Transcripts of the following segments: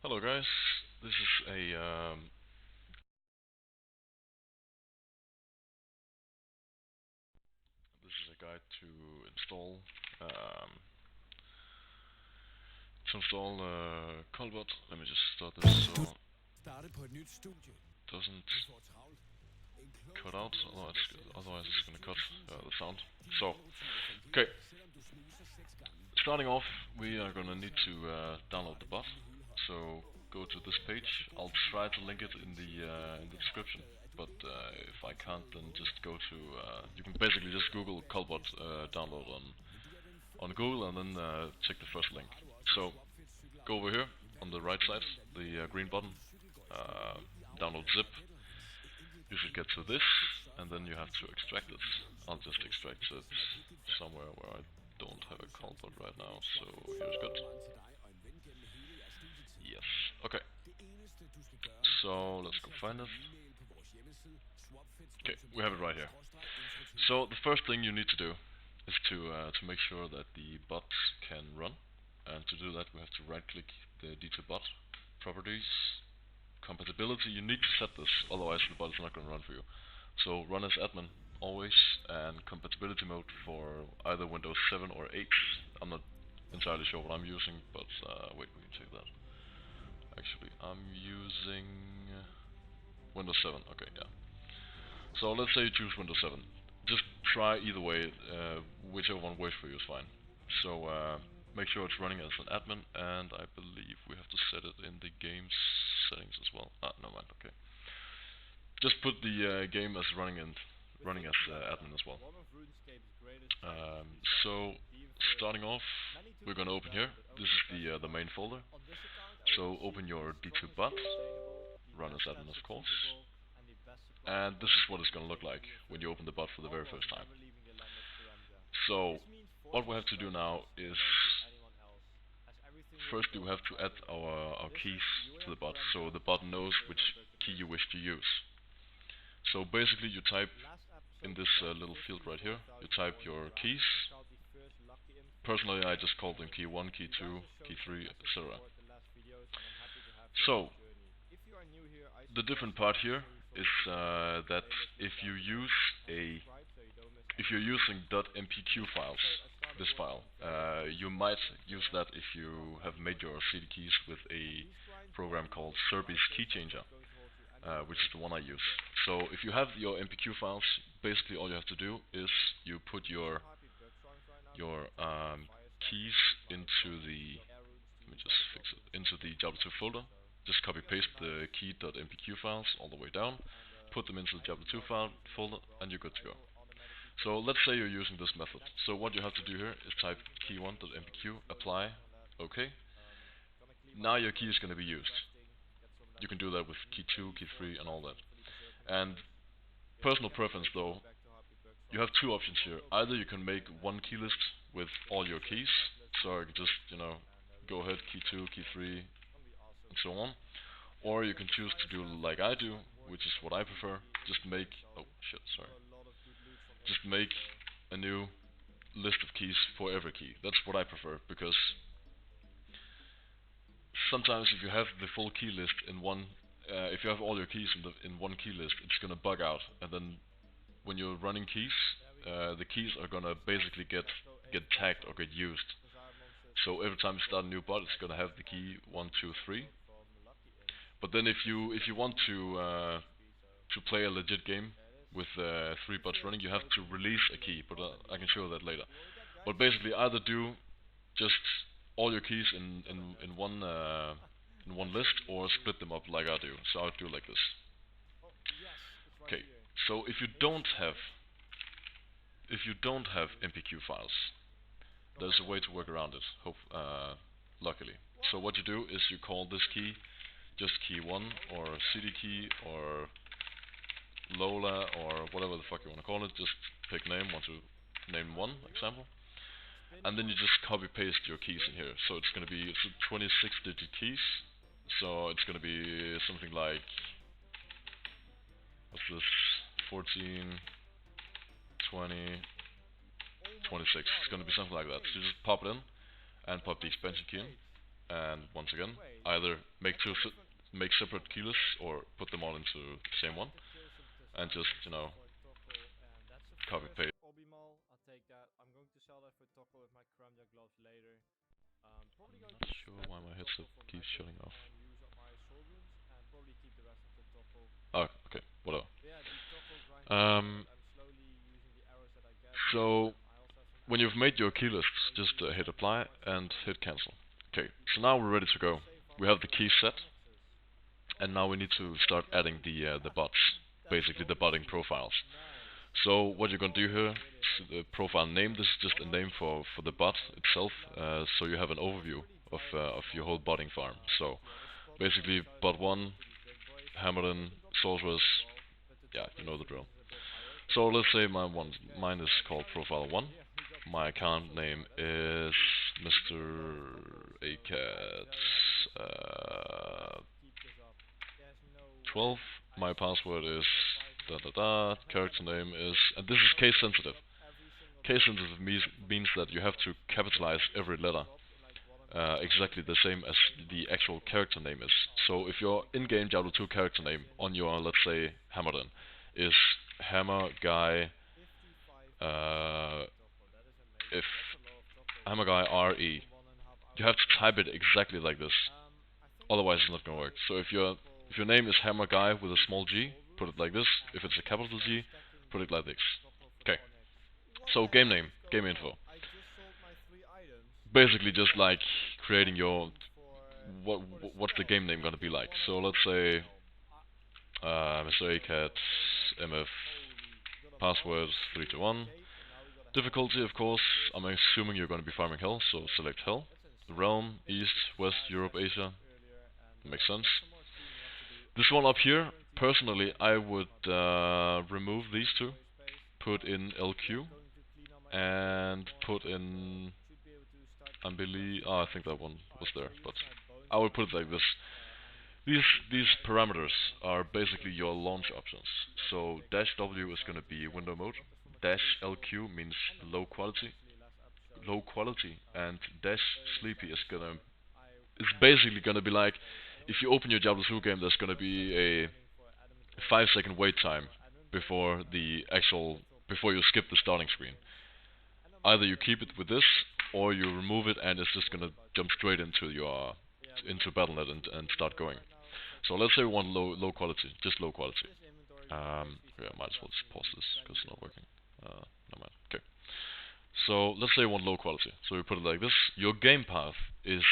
Hello guys, this is a guide to install um, Colbot. Let me just start this so it doesn't cut out, otherwise it's gonna cut the sound. So, okay, starting off, we are gonna need to download the bot. So go to this page. I'll try to link it in the description. But if I can't, then just go to. You can basically just Google Colbot download on Google, and then check the first link. So go over here on the right side, the green button. Download zip. You should get to this, and then you have to extract it. I'll just extract it somewhere where I don't have a Colbot right now. So here's good. Yes. Okay. So let's go find it. Okay, we have it right here. So the first thing you need to do is to make sure that the bot can run, and to do that we have to right-click the D2bot properties, compatibility. You need to set this, otherwise the bot is not going to run for you. So run as admin always, and compatibility mode for either Windows 7 or 8. I'm not entirely sure what I'm using, but wait, we can check that. Actually, I'm using Windows 7. Okay, yeah. So let's say you choose Windows 7. Just try either way, whichever one works for you is fine. So make sure it's running as an admin, and I believe we have to set it in the game settings as well. No mind. Okay. Just put the game as running as admin as well. So starting off, we're gonna open here. This is the main folder. So open your D2bot, run as admin of course, and this is what it's gonna look like when you open the bot for the very first time. So what we have to do now is firstly we have to add our keys to the bot, so the bot knows which key you wish to use. So basically you type in this little field right here, you type your keys. Personally I just call them key 1, key 2, key 3, etc. So the different part here is that if you're using .mpq files, this file, you might use that if you have made your CD keys with a program called Serbi's Key Changer, which is the one I use. So if you have your MPQ files, basically all you have to do is you put your keys into the, let me just fix it, into the Java2 folder. Just copy paste the key.mpq files all the way down, put them into the Java2 file folder, and you're good to go. So let's say you're using this method. So what you have to do here is type key1.mpq, apply, OK. Now your key is going to be used. You can do that with key 2, key 3 and all that. And personal preference though, you have two options here. Either you can make one key list with all your keys, so I can just, go ahead, key 2, key 3 and so on. Or you can choose to do like I do, which is what I prefer. Just make, just make a new list of keys for every key. That's what I prefer, because sometimes if you have the full key list in one, if you have all your keys in one key list, it's gonna bug out, and then when you're running keys, the keys are gonna basically get tagged or get used. So every time you start a new bot, it's gonna have the key 1, 2, 3. But then if you want to play a legit game with 3 bots running, you have to release a key. But I can show that later. But basically, either do just all your keys in one list, or split them up like I do. So I would do like this. Okay. So if you don't have MPQ files, there's a way to work around it. Luckily. So what you do is you call this key just key 1 or CD key or Lola or whatever the fuck you want to call it. Just pick name, want to name 1 example, and then you just copy paste your keys in here. So it's going to be 26 digit keys, so it's going to be something like, what's this, 14, 20, 26. It's going to be something like that. So you just pop it in and pop the expansion key in, And once again, either make separate key lists or put them all into the same one, and just copy paste. Not sure why my headset keeps shutting off. Oh, okay, whatever. Um, so when you've made your key lists, just hit apply and hit cancel. Okay, so now we're ready to go. We have the key set, and now we need to start adding the bots, basically the botting profiles. So what you're gonna do here is the profile name. This is just a name for the bot itself, so you have an overview of your whole botting farm. So basically, bot one, hammerdin, sorceress, yeah, you know the drill. So let's say mine is called profile one. My account name is Mr. Acat 12. My password is da da da. Character name is, and this is case sensitive. Case sensitive means that you have to capitalize every letter exactly the same as the actual character name is. So if your in-game Diablo 2 character name on your, let's say, hammerdin is hammer guy, if hammer guy RE, you have to type it exactly like this. Otherwise, it's not gonna work. So if your name is hammer guy with a small g, put it like this. If it's a capital G, put it like this. Okay. So game name, game info. Basically, just like creating your what's the game name gonna be like. So let's say Mr. ACAT MF password 321. Difficulty, of course, I'm assuming you're gonna be farming hell, so select hell. The realm, East, West, Europe, Asia. Makes sense. This one up here, personally, I would remove these two, put in LQ, and put in I think that one was there, but I will put it like this. These parameters are basically your launch options. So dash W is going to be window mode, dash LQ means low quality, and dash sleepy is basically gonna be like if you open your Diablo 2 game, there's gonna be a 5-second wait time before before you skip the starting screen. Either you keep it with this, or you remove it, and it's just gonna jump straight into Battle.net and start going. So let's say we want low quality, just low quality. Yeah, might as well just pause this because it's not working. No matter. Okay. So let's say we want low quality. So we put it like this. Your game path is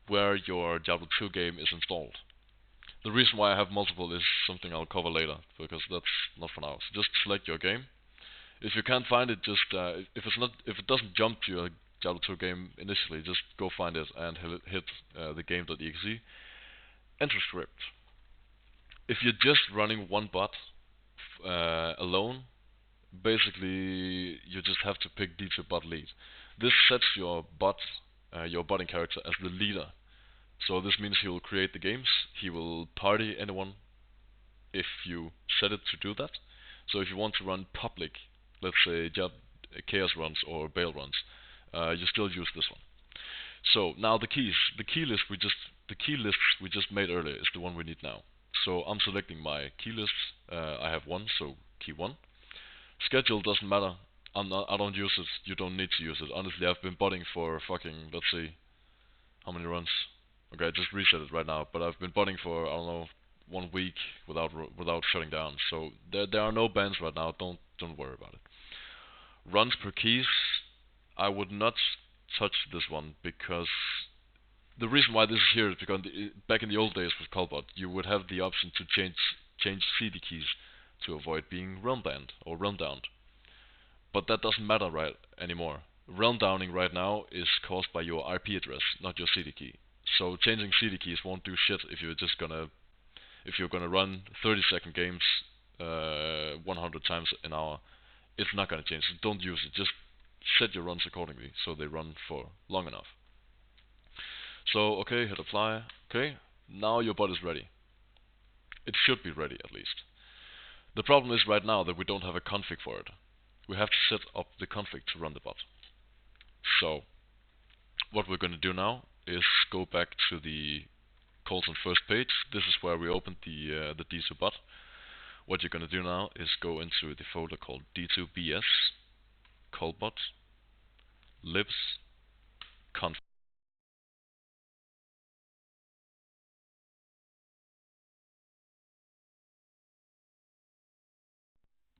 where your Diablo 2 game is installed. The reason why I have multiple is something I'll cover later, because that's not for now. So just select your game. If you can't find it, just if it doesn't jump to your Diablo 2 game initially, just go find it and hit the game.exe. Enter script. If you're just running one bot alone, basically you just have to pick D2 bot lead. This sets your botting character as the leader. So this means he will create the games, he will party anyone if you set it to do that. So if you want to run public, let's say chaos runs or bail runs, you still use this one. So now the keys, the key lists we just made earlier is the one we need now. So I'm selecting my key list. I have one, so key 1. Schedule doesn't matter. I don't use it. You don't need to use it. Honestly, I've been botting for fucking, let's see, how many runs? Okay, I just reset it right now. But I've been botting for, I don't know, 1 week without shutting down. So there are no bans right now. Don't worry about it. Runs per keys, I would not touch this one, because the reason why this is here is because back in the old days with Colbot, you would have the option to change CD keys to avoid being realm banned or realm downed. But that doesn't matter right anymore. Realm downing right now is caused by your IP address, not your CD key. So changing CD keys won't do shit if you're gonna run 30-second games 100 times an hour. It's not gonna change. So don't use it. Just set your runs accordingly so they run for long enough. So okay, hit apply. Okay, now your bot is ready. It should be ready at least. The problem is right now that we don't have a config for it. We have to set up the config to run the bot. So what we're going to do now is go back to the Kolton first page. This is where we opened the D2 bot. What you're gonna do now is go into the folder called D2BS, callbot, libs, conf.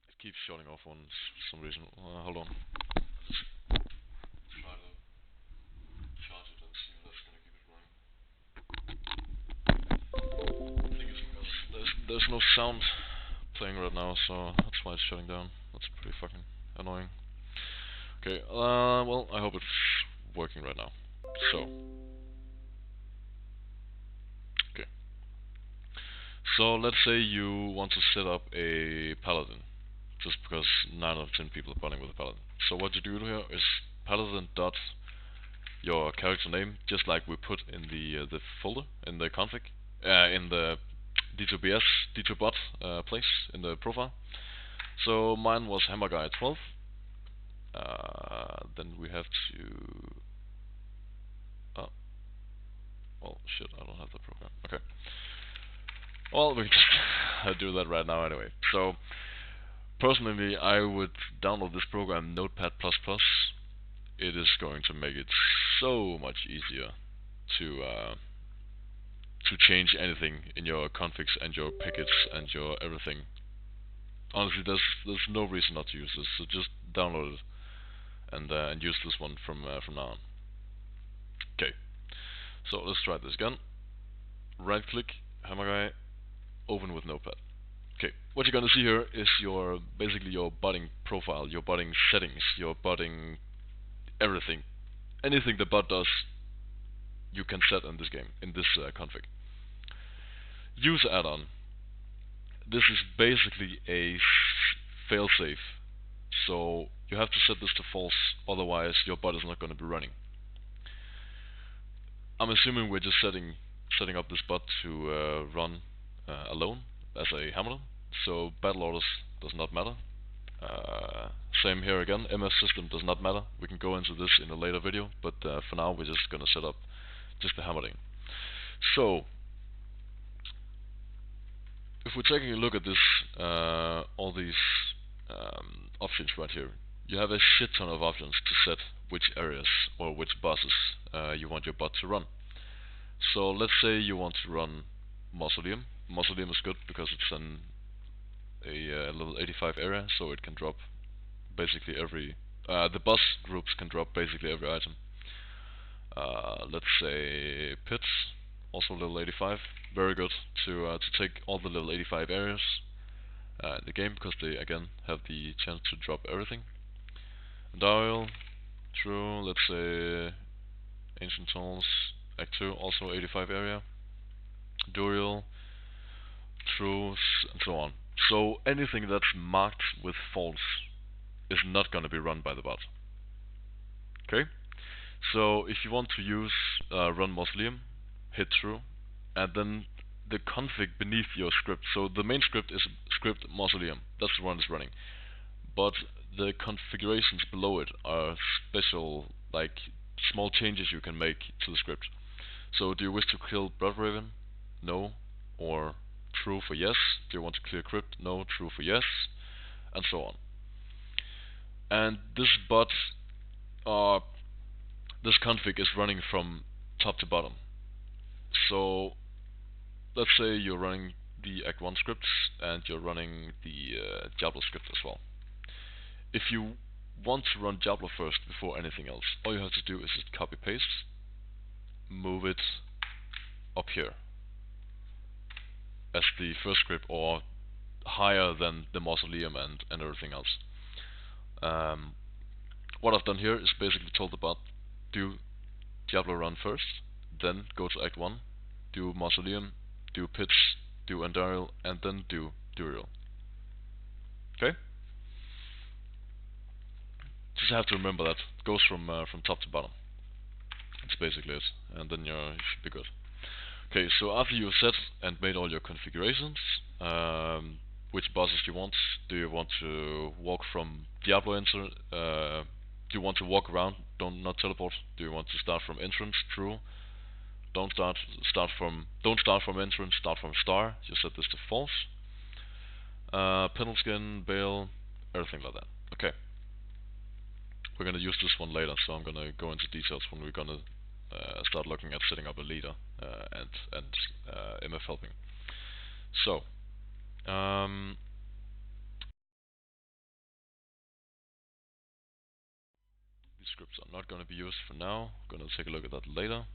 It keeps shutting off on some reason. Hold on. Try to charge it and see if that's gonna keep it running. I think it's because there's no sound playing right now, so that's why it's shutting down. That's pretty fucking annoying. Okay, well, I hope it's working right now. So, okay. So let's say you want to set up a paladin, just because 9 out of 10 people are playing with a paladin. So what you do here is paladin dot your character name, just like we put in the folder in the config, in the D2BS D2bot place in the profile. So mine was hammerguy12. Then we have to. Oh, well, shit, I don't have the program. Okay. Well, we can just do that right now anyway. So, personally, I would download this program, Notepad++. It is going to make it so much easier to change anything in your configs and your pickets and your everything. Honestly, there's no reason not to use this. So just download it and use this one from now on. Okay. So let's try this again. Right click, hammerguy, open with Notepad. Okay, what you're gonna see here is your basically your botting profile, your botting settings, your botting everything. Anything the bot does, you can set in this game, in this config. User add-on. This is basically a failsafe. So you have to set this to false, otherwise your bot is not going to be running. I'm assuming we're just setting up this bot to run alone as a hammerdin. So battle orders does not matter. Same here again, MS system does not matter. We can go into this in a later video, but for now we're just gonna set up just the hammerdin. So if we're taking a look at this, all these options right here, you have a shit ton of options to set which areas or which bosses you want your bot to run. So let's say you want to run Mausoleum. Mausoleum is good because it's a level 85 area, so it can drop basically every the boss groups can drop basically every item. Let's say Pits, also level 85, very good to take all the level 85 areas in the game, because they again have the chance to drop everything. Dial, true, let's say Ancient Tunnels, Act 2, also 85 area. Duriel, true, and so on. So anything that's marked with false is not going to be run by the bot. Okay? So if you want to use run Mausoleum, hit true, and then the config beneath your script. So the main script is script Mausoleum. That's the one that's running. But the configurations below it are special, like small changes you can make to the script. So do you wish to kill Bloodbraven? No. Or true for yes. Do you want to clear crypt? No. True for yes. And so on. And this bot, this config is running from top to bottom. So let's say you're running the Act 1 scripts and you're running the Diablo script as well. If you want to run Diablo first before anything else, all you have to do is just copy paste, move it up here as the first script, or higher than the Mausoleum and everything else. What I've done here is basically told the bot, do Diablo run first, then go to Act 1, do Mausoleum, do Pits, do Andariel, and then do Duriel. Okay? Just have to remember that. It goes from top to bottom. That's basically it, and then you should be good. Okay, so after you've set and made all your configurations, which bosses you want? Do you want to walk from Diablo enter? Do you want to walk around, not teleport? Do you want to start from entrance? True. Don't start from entrance, start from star. Just set this to false. Penal skin, bail, everything like that. Okay. We're gonna use this one later, so I'm gonna go into details when we're gonna start looking at setting up a leader and MF helping. So, these scripts are not gonna be used for now. Gonna take a look at that later.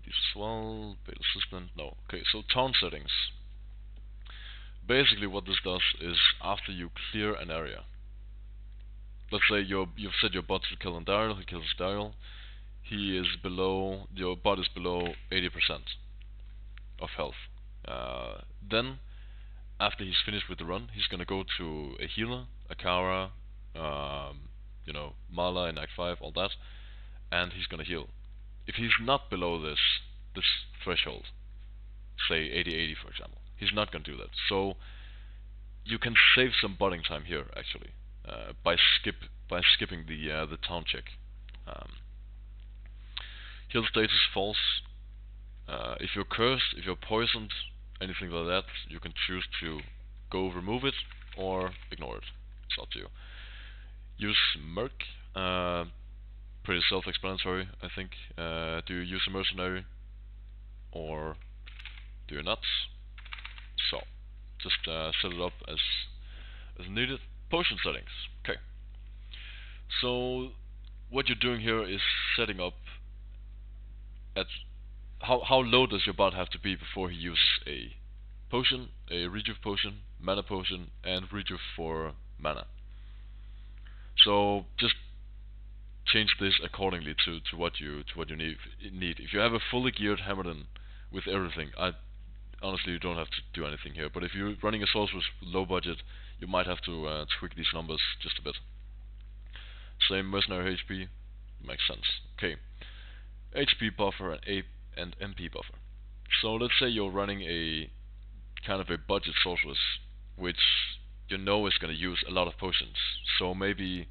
These as well. Beta assistant. No. Okay. So town settings. Basically, what this does is after you clear an area. Let's say you've set your bot to kill Daryl. He kills Daryl. He is below. Your bot is below 80% of health. Then, after he's finished with the run, he's gonna go to a healer, a Kara, Mala in Act 5, all that, and he's gonna heal. If he's not below this threshold, say 80-80 for example, he's not gonna do that. So you can save some botting time here actually by skipping the town check. Heal status false. If you're cursed, if you're poisoned, anything like that, you can choose to go remove it or ignore it. It's up to you. Use Merc. Pretty self-explanatory, I think. Do you use a mercenary or do you not? So, just set it up as needed. Potion settings. Okay. So, what you're doing here is setting up at how low does your bot have to be before he uses a potion, a rejuve potion, mana potion, and rejuve for mana. So just change this accordingly to what you need. If you have a fully geared hammerdin with everything, honestly you don't have to do anything here. But if you're running a sorceress with low budget, you might have to tweak these numbers just a bit. Same mercenary HP, makes sense. Okay, HP buffer and MP buffer. So let's say you're running a kind of a budget sorceress, which you know is going to use a lot of potions. So maybe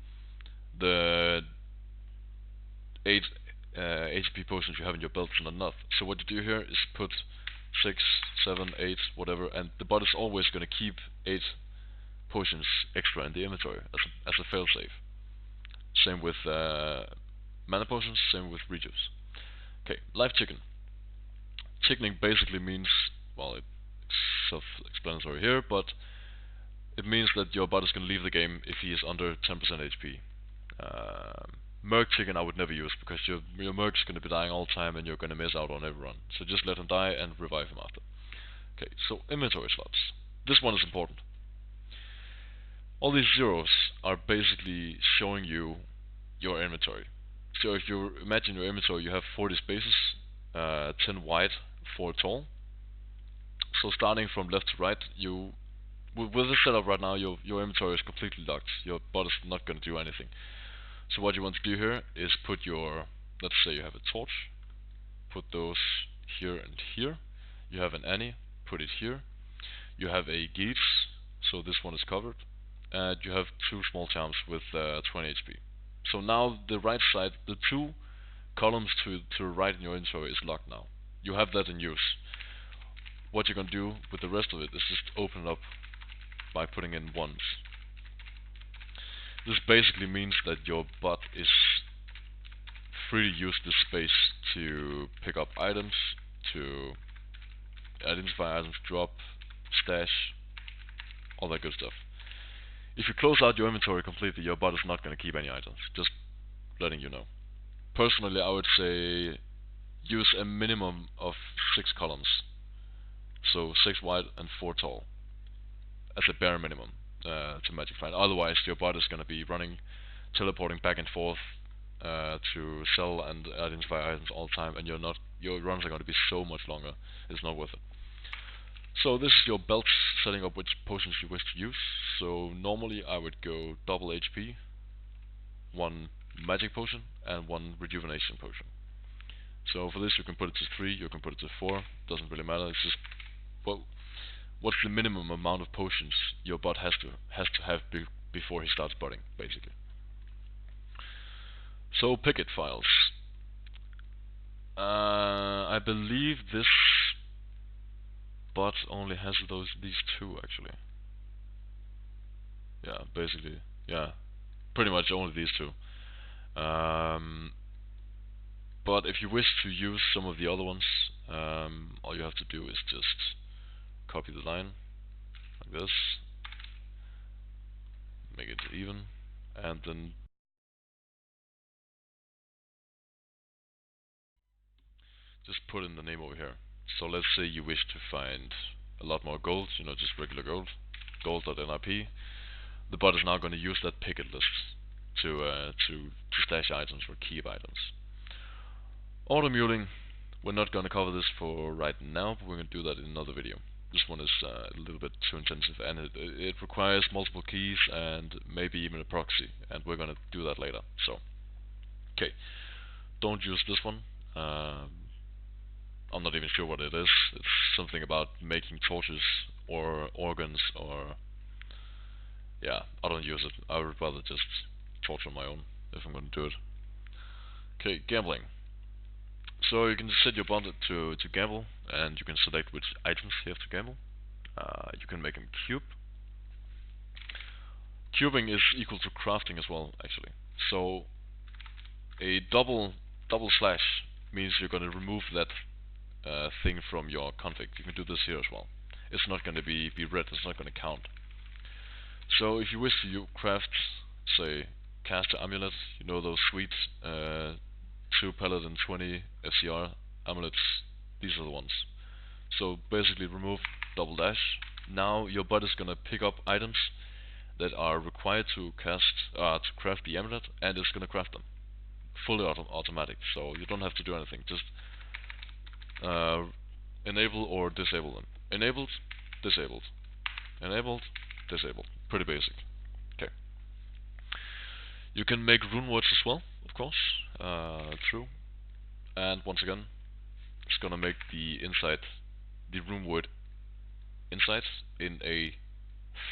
the 8 HP potions you have in your belt is not enough. So what you do here is put 6, 7, 8, whatever, and the bot is always going to keep 8 potions extra in the inventory as a failsafe. Same with mana potions, same with rejuves. Okay, life chicken. Chickening basically means, well, it's self-explanatory here, but it means that your bot is going to leave the game if he is under 10% HP. Merc chicken I would never use because your Merc is going to be dying all the time and you're going to miss out on everyone. So just let him die and revive him after. Okay, so inventory slots. This one is important. All these zeros are basically showing you your inventory. So if you imagine your inventory, you have 40 spaces, 10 wide, 4 tall. So starting from left to right, with this setup right now, your inventory is completely locked. Your bot is not going to do anything. So what you want to do here is put your, let's say you have a torch, put those here and here. You have an Annie, put it here. You have a Geats, so this one is covered. And you have 2 small charms with 20 HP. So now the right side, the 2 columns to the right in your inventory is locked now. You have that in use. What you're going to do with the rest of it is just open it up by putting in 1s. This basically means that your bot is free to use this space to pick up items, to identify items, drop, stash, all that good stuff. If you close out your inventory completely, your bot is not going to keep any items, just letting you know. Personally, I would say use a minimum of 6 columns, so 6 wide and 4 tall, as a bare minimum. To Magic Find. Otherwise, your bot is going to be teleporting back and forth to sell and identify items all the time, and your runs are going to be so much longer. It's not worth it. So this is your belt setting up which potions you wish to use. So normally I would go double HP, 1 magic potion, and 1 rejuvenation potion. So for this you can put it to 3, you can put it to 4. Doesn't really matter. It's just what's the minimum amount of potions your bot has to have before he starts botting, basically. So picket files. I believe this bot only has these two actually. Yeah, basically, yeah, pretty much only these two. Um, but if you wish to use some of the other ones, all you have to do is just copy the line like this, make it even, and then just put in the name over here. So let's say you wish to find a lot more gold, just regular gold, gold.nrp. The bot is now going to use that picket list to stash items or keep items. Auto-muling, we're not going to cover this for right now, but we're going to do that in another video. This one is a little bit too intensive, and it requires multiple keys and maybe even a proxy, and we're going to do that later. So, okay, don't use this one. I'm not even sure what it is. It's something about making torches or organs or... yeah, I don't use it. I would rather just torch on my own if I'm going to do it. Okay, gambling. So you can set your bot to gamble, and you can select which items you have to gamble. You can make them cube. Cubing is equal to crafting as well, actually. So a double slash means you're going to remove that thing from your config. You can do this here as well. It's not going to be read. It's not going to count. So if you wish to craft, say, caster amulet, those sweet 2 paladin 20 FCR amulets, these are the ones. So basically remove double dash. Now your bot is gonna pick up items that are required to craft the amulet, and it's gonna craft them fully automatic. So you don't have to do anything. Just enable or disable them. Enabled, disabled. Enabled, disabled. Pretty basic. Okay. You can make rune words as well, of course. True. And once again, it's gonna make the rune word inside in a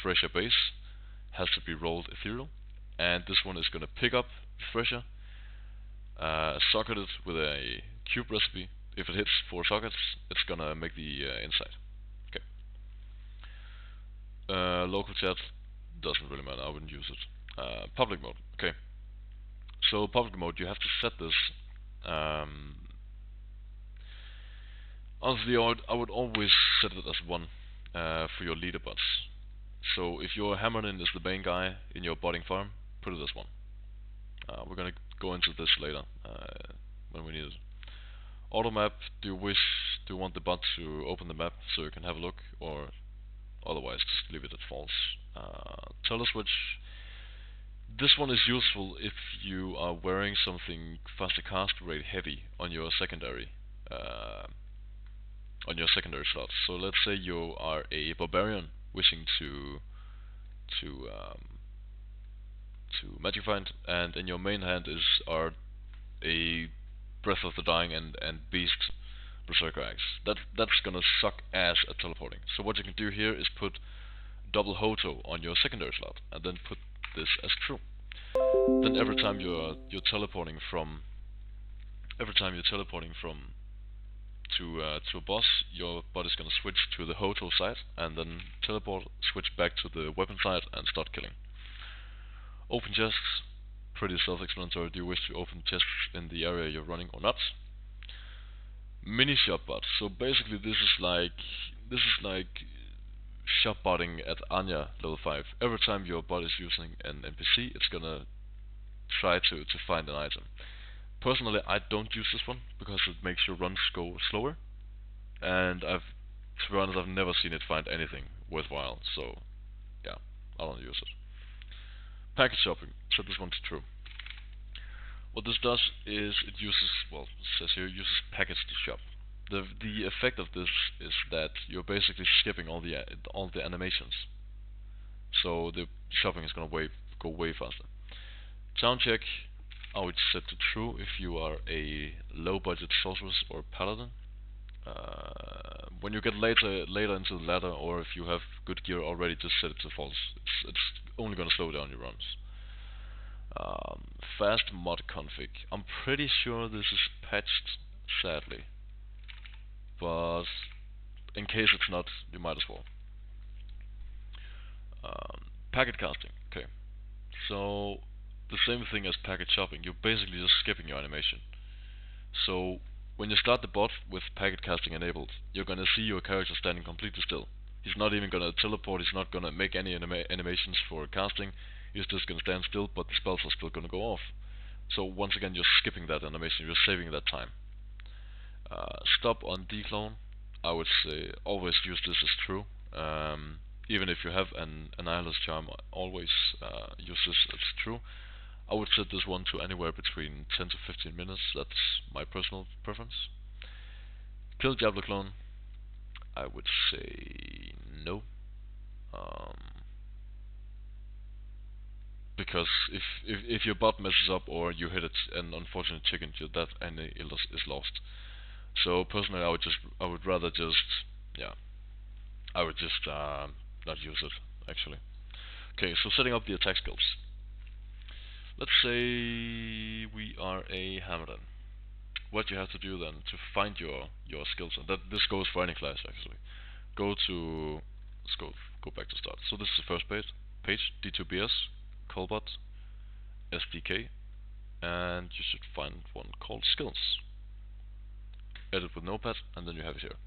thresher base. Has to be rolled ethereal, and this one is gonna pick up the thresher, socket it with a cube recipe. If it hits 4 sockets, it's gonna make the inside. Okay. Local chat doesn't really matter. I wouldn't use it. Public mode. Okay. So public mode, you have to set this. Honestly, I would always set it as 1 for your leader bots. So if your hammerdin is the main guy in your botting farm, put it as 1. We're gonna go into this later when we need it. Auto map. Do you want the bot to open the map so you can have a look, or otherwise just leave it at false? Teleswitch. This one is useful if you are wearing something faster cast rate heavy on your secondary slots. So let's say you are a barbarian wishing to magic find, and in your main hand are a Breath of the Dying and Beast Berserker Axe. That's gonna suck ass at teleporting. So what you can do here is put double Hoto on your secondary slot, and then put this as true. Then every time you're teleporting from to a boss, your bot is gonna switch to the Hoto side, and then teleport, switch back to the weapon side, and start killing. Open chests, pretty self-explanatory. Do you wish to open chests in the area you're running or not? Mini shop bot. So basically, this is like shop botting at Anya level 5. Every time your bot is using an NPC, it's gonna try to find an item. Personally, I don't use this one because it makes your runs go slower, and to be honest, I've never seen it find anything worthwhile. So yeah, I don't use it. Package shopping. Set this one to true. What this does is it uses, well, it says here, it uses package to shop. The effect of this is that you're basically skipping all the animations. So the shopping is gonna go way faster. Town check, I would set to true if you are a low budget sorceress or paladin. When you get later into the ladder, or if you have good gear already, just set it to false. It's only gonna slow down your runs. Fast mod config. I'm pretty sure this is patched, sadly. but in case it's not, you might as well. Packet casting. Okay, so the same thing as packet shopping. You're basically just skipping your animation. So when you start the bot with packet casting enabled, you're gonna see your character standing completely still. He's not even gonna teleport, he's not gonna make any animations for casting, he's just gonna stand still, but the spells are still gonna go off. So once again, you're skipping that animation, you're saving that time. Stop on declone, I would say always use this as true. Even if you have an Annihilus charm, always use this as true. I would set this one to anywhere between 10 to 15 minutes, that's my personal preference. Kill Diablo clone, I would say no. Um, because if your bot messes up or you hit an unfortunate chicken, that any is lost. So personally, I would rather just yeah, I would just not use it actually. Okay, so setting up the attack skills. Let's say we are a hammerdin. What you have to do then to find your skills, and that this goes for any class actually. Go to let's go back to start. So this is the first page D2BS, Colbot, SDK, and you should find one called skills. Edit with notepad, and then you have it here.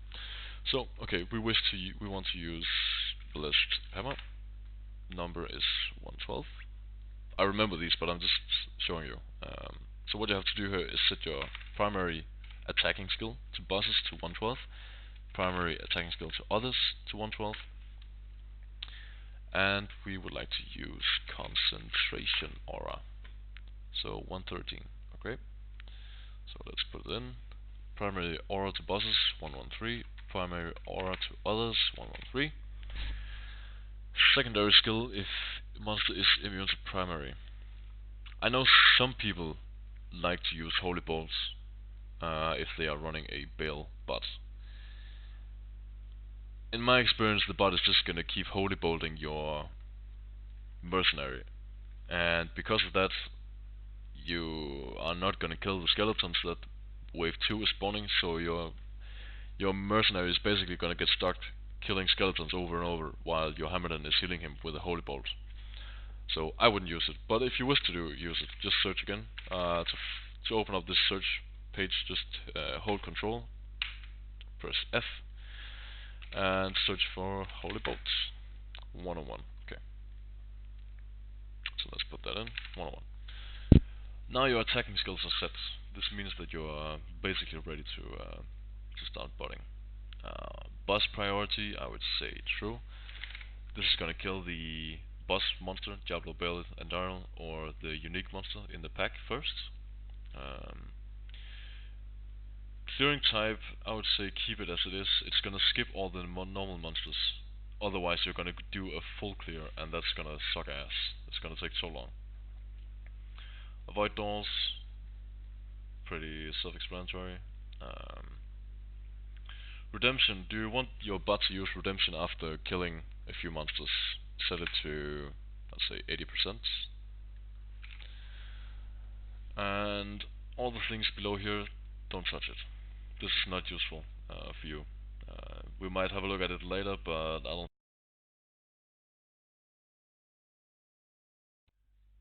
So okay, we want to use list hammer. Number is 112. I remember these, but I'm just showing you. So what you have to do here is set your primary attacking skill to bosses to 112, primary attacking skill to others to 112, and we would like to use concentration aura, so 113. Okay, so let's put it in. Primary aura to bosses 113, primary aura to others 113. Secondary skill if monster is immune to primary. I know some people like to use holy bolts if they are running a Bale bot. In my experience, the bot is just gonna keep holy bolting your mercenary, and because of that, you are not gonna kill the skeletons that wave 2 is spawning, so your mercenary is basically gonna get stuck killing skeletons over and over while your hammerdin is healing him with a holy bolt. So I wouldn't use it, but if you wish to use it, just search again. To open up this search page, just hold Control, press F, and search for holy bolts 101. Okay, so let's put that in 101. Now your attacking skills are set. This means that you are basically ready to start botting. Boss priority, I would say true. This is gonna kill the boss monster, Diablo, Bale, and Daryl, or the unique monster in the pack first. Clearing type, I would say keep it as it is. It's gonna skip all the normal monsters. Otherwise, you're gonna do a full clear, and that's gonna suck ass. It's gonna take so long. Avoid doors, pretty self-explanatory. Redemption, do you want your bot to use redemption after killing a few monsters? Set it to, let's say, 80%. And all the things below here, don't touch it. This is not useful for you. We might have a look at it later, but I don't.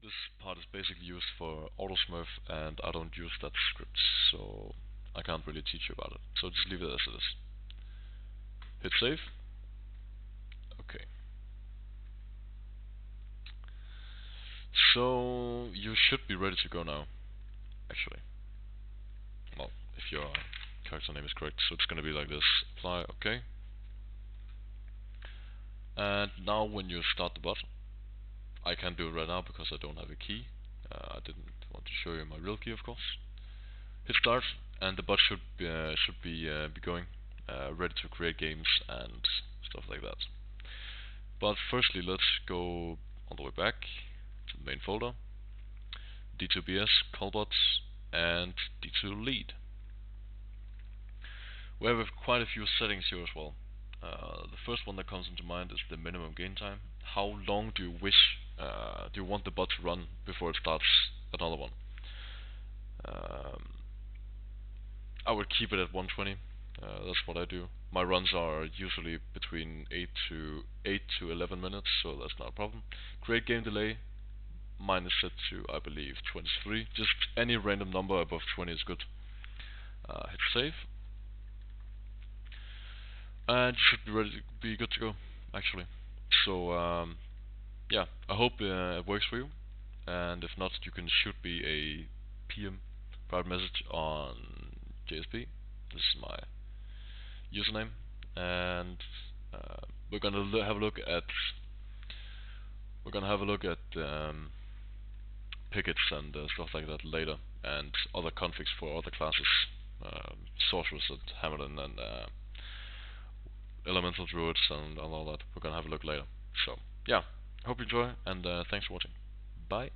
This part is basically used for autosmurf, and I don't use that script, so I can't really teach you about it. So just leave it as it is. Hit save. Okay. So you should be ready to go now, actually. Well, if your character name is correct, so it's gonna be like this. Apply, okay. And now when you start the bot, I can't do it right now because I don't have a key. I didn't want to show you my real key, of course. Hit start, and the bot should be going, ready to create games and stuff like that. But firstly, let's go all the way back to the main folder, D2BS, callbots, and D2 lead. We have quite a few settings here as well. The first one that comes into mind is the minimum game time. How long do you want the bot to run before it starts another one? I would keep it at 120. That's what I do. My runs are usually between 8 to 11 minutes, so that's not a problem. Create game delay. Mine is set to, I believe, 23. Just any random number above 20 is good. Hit save, and you should be ready to be good to go, actually. So yeah, I hope it works for you. And if not, you can shoot me a PM private message on JSP. This is my username, and we're gonna have a look at pickets and stuff like that later, and other configs for other classes, sorcerers and hammerdin and elemental druids and all that. We're gonna have a look later. So yeah, hope you enjoy, and thanks for watching. Bye.